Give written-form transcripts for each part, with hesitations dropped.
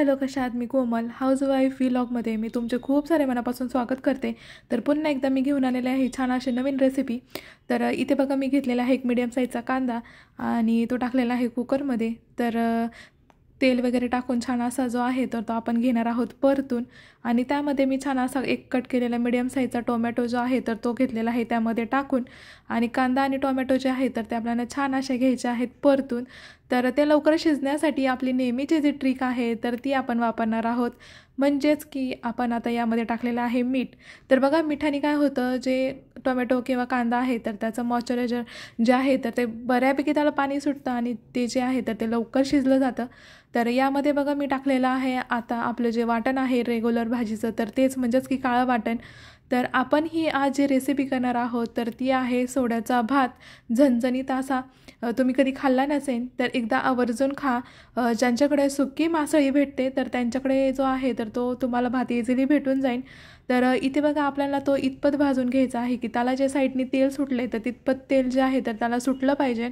Hello, कशा आहात? मी कोमल housewife व्लॉगमध्ये मी तुमचे खूप सारे मनापासून स्वागत करते। तर पुन्हा एकदा मी घेऊन आलेले आहे छान अशी नवीन रेसिपी। तर इथे बघा मी घेतलेला आहे एक मीडियम साईजचा कांदा आणि तो टाकलेला आहे कुकरमध्ये। तर तेल वगैरे टाकून छान असा जो आहे तर तो आपण घेणार आहोत परतून। आणि त्यामध्ये मी छान असा एक कट केलेला मीडियम साईजचा टोमॅटो जो आहे तर तो घेतलेला आहे त्यामध्ये टाकून। आणि कांदा आणि टोमॅटो जे आहे तर ते आपल्याला छान असे घ्यायचे आहेत परतून। तर ते लवकर शिजण्यासाठी आपली नेहमीची जी ट्रिक आहे तर ती आपण वापरणार आहोत, म्हणजेच की आपण आता यामध्ये टाकलेलं आहे मीठ। तर बघा मिठाने काय होतं, जे टोमॅटो किंवा कांदा आहे तर त्याचं मॉइश्चरायझर जे आहे तर ते बऱ्यापैकी त्याला पाणी सुटतं आणि ते जे आहे तर ते लवकर शिजलं जातं। तर यामध्ये बघा मी टाकलेलं आहे आता आपलं जे वाटण आहे रेग्युलर भाजीचं तर तेच, म्हणजेच की काळं वाटण। तर आपण ही आज जी रेसिपी करणार आहोत तर ती आहे सोड्याचा भात, झणझणीत असा। तुम्ही कधी खाल्ला नसेल तर एकदा आवर्जून खा। ज्यांच्याकडे सुकी मासळी भेटते तर त्यांच्याकडे जो आहे तर तो तुम्हाला भात इझिली भेटून जाईल। तर इथे बघा आपल्याला तो इतपत भाजून घ्यायचा आहे की त्याला जे साईडने तेल सुटले तर तितपत तेल जे आहे तर त्याला सुटलं पाहिजे।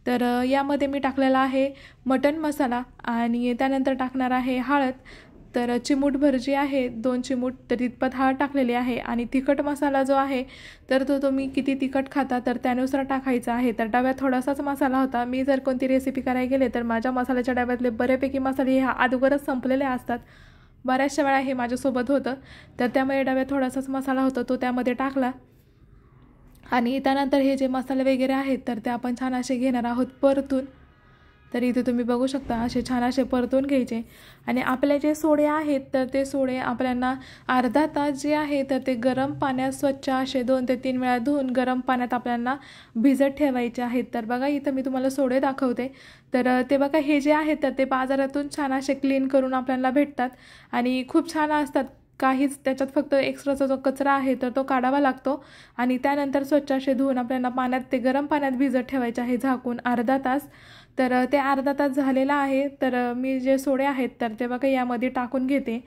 तर यामध्ये मी टाकलेला आहे मटण मसाला आणि त्यानंतर टाकणार आहे हळद। तर चिमूटभर जी आहे 2 चिमूट तर तितपत हळद टाकलेली आहे। आणि तिखट मसाला जो आहे तर तो तुम्ही किती तिखट खाता तर त्यानुसार टाकायचा आहे। तर डब्यात थोडासाच मसाला होता, मी जर कोणती रेसिपी करायला गेले तर माझ्या मसाल्याच्या डब्यातले बऱ्यापैकी मसाले ह्या अगोदरच संपलेले असतात। बऱ्याचशा वेळा हे माझ्यासोबत होतं, तर त्यामुळे डब्यात थोडासाच मसाला होता तो त्यामध्ये टाकला। आणि त्यानंतर हे जे मसाले वगैरे आहेत तर ते आपण छान असे घेणार आहोत परतून। तर इथे तुम्ही बघू शकता असे छान असे परतून घ्यायचे। आणि आपले जे सोडे आहेत तर ते सोडे आपल्याला अर्धा तास जे आहे तर ते गरम पाण्यात स्वच्छ असे 2 ते 3 वेळा धुवून गरम पाण्यात आपल्याला भिजत ठेवायचे आहेत। तर बघा इथं मी तुम्हाला सोडे दाखवते। तर ते बघा हे जे आहेत तर ते बाजारातून छान असे क्लीन करून आपल्याला भेटतात आणि खूप छान असतात। काहीच त्याच्यात फक्त एक्स्ट्राचा जो कचरा आहे तर तो काढावा लागतो। आणि त्यानंतर स्वच्छ असे धुवून आपल्याला पाण्यात ते गरम पाण्यात भिजत ठेवायचे आहे झाकून अर्धा तास। तर ते अर्धा तास झालेला आहे। तर मी जे सोडे आहेत तर ते बघा यामध्ये टाकून घेते।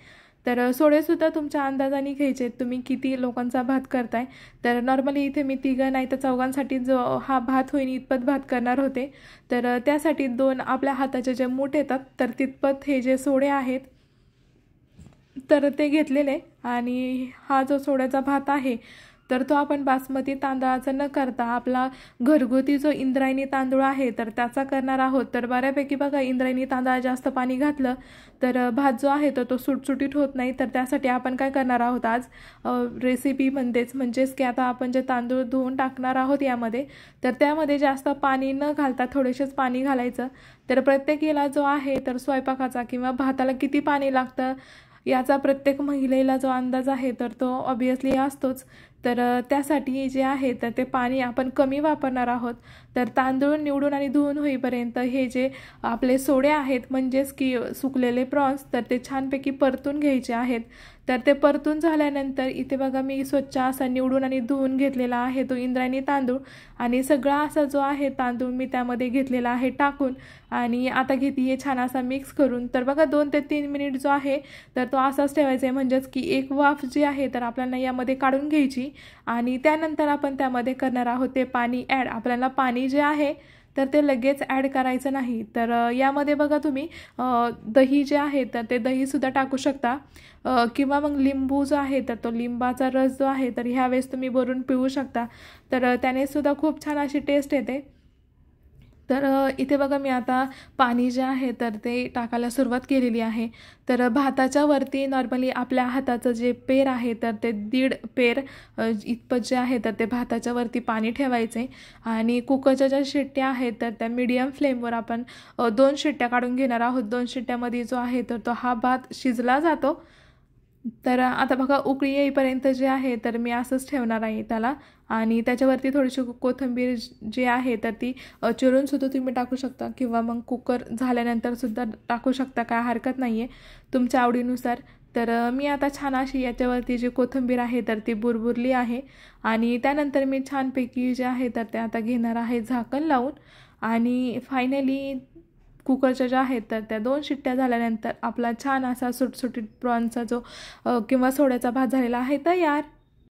तर सोडेसुद्धा तुमच्या अंदाजाने घ्यायचे, तुम्ही किती लोकांचा भात करताय। तर नॉर्मली इथे मी 3 नाही तर 4साठी जो हा भात होईल इतपत भात करणार होते। तर त्यासाठी 2 आपल्या हाताचे जे मूठ येतात तर तितपत हे जे सोडे आहेत तर ते घेतलेले। आणि हा जो सोड्याचा भात आहे तर तो आपण बासमती तांदळाचा न करता आपला घरगुती जो इंद्रायणी तांदूळ आहे तर त्याचा करणार आहोत। तर बऱ्यापैकी बघा इंद्रायणी तांदळात जास्त पाणी घातलं तर भात जो आहे तर तो सुटसुटीत होत नाही। तर त्यासाठी आपण काय करणार आहोत आज म्हणजेच की आता आपण जे तांदूळ धुवून टाकणार आहोत यामध्ये तर त्यामध्ये जास्त पाणी न घालता थोडेसेच पाणी घालायचं। तर प्रत्येकीला जो आहे तर स्वयंपाकाचा किंवा भाताला किती पाणी लागतं याचा प्रत्येक महिलेला जो अंदाज आहे तर तो ऑब्वियसली असतोच। तर त्यासाठी जे आहे तर ते पाणी आपण कमी वापरणार आहोत। तर तांदूळ निवडून आणि धुवून होईपर्यंत हे जे आपले सोडे आहेत म्हणजेच की सुकलेले प्रॉन्स तर ते छानपैकी परतून घ्यायचे आहेत। तर ते परतून झाल्यानंतर इथे बघा मी स्वच्छ असा निवडून आणि धुवून घेतलेला आहे तो इंद्रायणी तांदूळ। आणि सगळा असा जो आहे तांदूळ मी त्यामध्ये घेतलेला आहे टाकून। आणि आता घेते छान असा मिक्स करून। तर बघा 2 ते 3 मिनिट जो आहे तर तो असाच ठेवायचा आहे, म्हणजेच की एक वाफ जी आहे तर आपल्याला यामध्ये काढून घ्यायची। आणि त्यानंतर आपण त्यामध्ये करणार आहोत ते पाणी ॲड। आपल्याला पाणी जे आहे तर ते लगेच ॲड करायचं नाही। तर यामध्ये बघा तुम्ही दही जे आहे तर ते दहीसुद्धा टाकू शकता किंवा मग लिंबू जो आहे तर तो लिंबाचा रस जो आहे तर ह्यावेळेस तुम्ही भरून पिऊ शकता। तर त्याने सुद्धा खूप छान अशी टेस्ट येते। तर इथे बघा मी आता पाणी जे आहे तर ते टाकायला सुरुवात केलेली आहे। तर भाताच्या वरती नॉर्मली आपल्या हाताचं जे पेर आहे तर ते 1.5 पेर इतपत जे आहे तर ते भाताच्या वरती पाणी ठेवायचे। आणि कुकरच्या ज्या शिट्ट्या आहेत तर त्या मीडियम फ्लेमवर आपण 2 शिट्ट्या काढून घेणार आहोत। 2 शिट्ट्यामध्ये जो आहे तर तो हा भात शिजला जातो। तर आता बघा उकळी येईपर्यंत जे आहे तर मी असंच ठेवणार आहे त्याला। आणि त्याच्यावरती थोडीशी कोथिंबीर जी आहे तर ती चिरून सुद्धा तुम्ही टाकू शकता किंवा मग कुकर झाल्यानंतर सुद्धा टाकू शकता, काय हरकत नाही आहे तुमच्या आवडीनुसार। तर मी आता छान अशी याच्यावरती जी कोथिंबीर आहे तर ती बुरबुरली आहे। आणि त्यानंतर मी छानपैकी जे आहे तर ते आता घेणार आहे झाकण लावून। आणि फायनली कुकरच्या ज्या आहेत तर त्या 2 शिट्ट्या झाल्यानंतर आपला छान असा सुटसुटीत प्रॉन्सचा जो किंवा सोड्याचा भात झालेला आहे तयार।